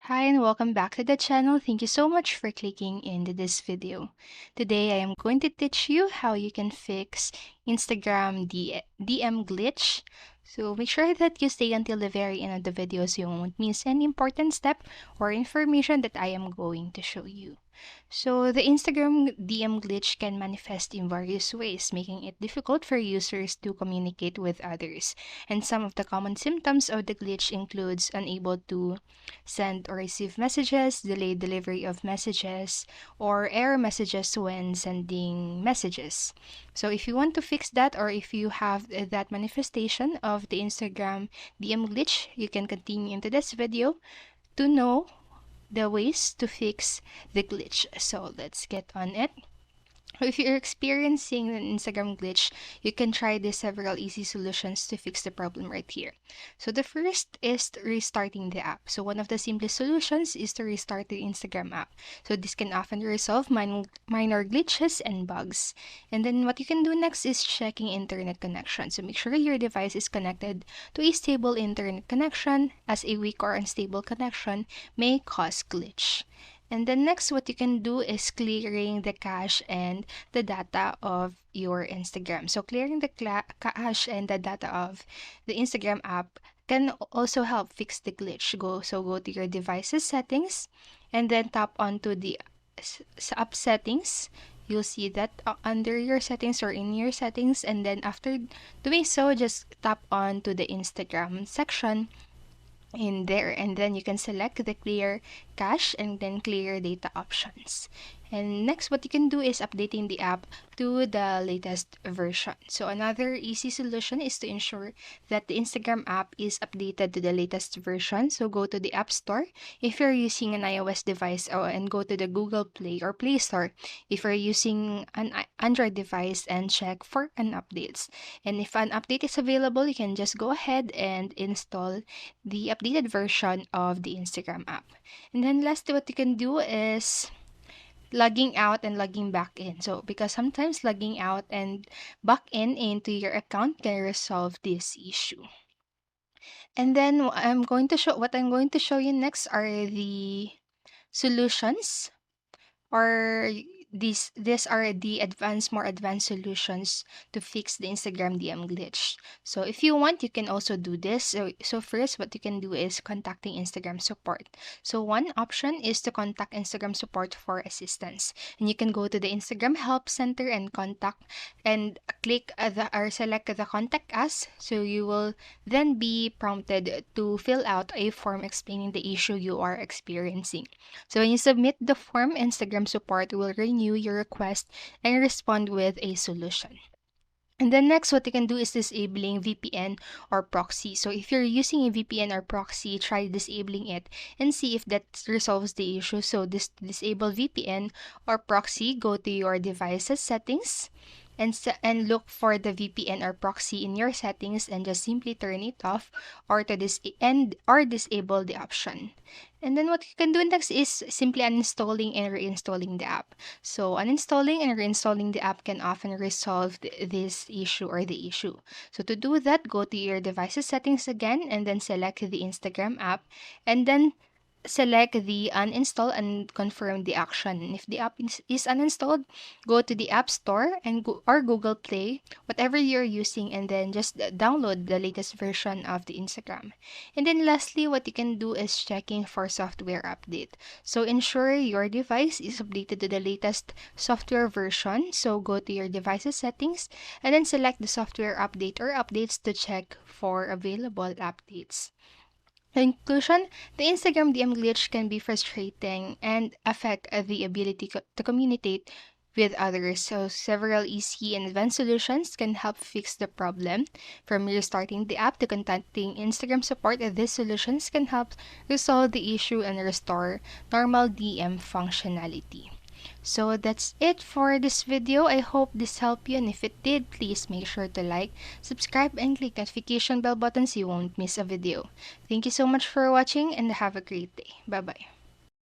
Hi and welcome back to the channel. Thank you so much for clicking into this video. Today I am going to teach you how you can fix Instagram DM glitch. So make sure that you stay until the very end of the video so you won't miss any important step or information that I am going to show you. So the Instagram DM glitch can manifest in various ways, making it difficult for users to communicate with others. And some of the common symptoms of the glitch includes unable to send or receive messages, delayed delivery of messages, or error messages when sending messages. So if you want to fix that, or if you have that manifestation of the Instagram DM glitch, you can continue into this video to know the ways to fix the glitch. So let's get on it. If you're experiencing an Instagram glitch, you can try these several easy solutions to fix the problem right here. So the first is restarting the app. So one of the simplest solutions is to restart the Instagram app. So this can often resolve minor glitches and bugs. And then what you can do next is checking internet connection. So make sure your device is connected to a stable internet connection, as a weak or unstable connection may cause glitch. And then next, what you can do is clearing the cache and the data of your Instagram. So clearing the cache and the data of the Instagram app can also help fix the glitch. Go to your device's settings and then tap onto the app settings. You'll see that under your settings or in your settings, and then after doing so, just tap on to the Instagram section in there, and then you can select the clear cache and then clear data options. And next, what you can do is updating the app to the latest version. So another easy solution is to ensure that the Instagram app is updated to the latest version. So go to the App Store if you're using an iOS device, and go to the Google Play or Play Store if you're using an Android device, and check for an updates. And if an update is available, you can just go ahead and install the updated version of the Instagram app. And then lastly, what you can do is logging out and logging back in. So because sometimes logging out and back in into your account can resolve this issue. And then what I'm going to show you next are the solutions, or these are the more advanced solutions to fix the Instagram DM glitch. So if you want, you can also do this. So first, what you can do is contacting Instagram support. So one option is to contact Instagram support for assistance, and you can go to the Instagram help center and contact, and click or select the contact us. So you will then be prompted to fill out a form explaining the issue you are experiencing. So when you submit the form, Instagram support will renew your request and respond with a solution. And then next, what you can do is disabling VPN or proxy. So if you're using a VPN or proxy, try disabling it and see if that resolves the issue. So disable VPN or proxy, go to your device's settings and look for the VPN or proxy in your settings, and just simply turn it off or disable the option. And then what you can do next is simply uninstalling and reinstalling the app. So uninstalling and reinstalling the app can often resolve this issue or the issue. So to do that, go to your device's settings again and then select the Instagram app, and then select the uninstall and confirm the action. And if the app is uninstalled, go to the App Store or Google Play, whatever you're using, and then just download the latest version of the Instagram. And then lastly, what you can do is checking for software update. So ensure your device is updated to the latest software version. So go to your device's settings and then select the software update or updates to check for available updates. In conclusion, the Instagram DM glitch can be frustrating and affect the ability to communicate with others. So several easy and advanced solutions can help fix the problem. From restarting the app to contacting Instagram support, these solutions can help resolve the issue and restore normal DM functionality. So that's it for this video. I hope this helped you, and if it did, please make sure to like, subscribe, and click notification bell button so you won't miss a video. Thank you so much for watching, and have a great day. Bye bye.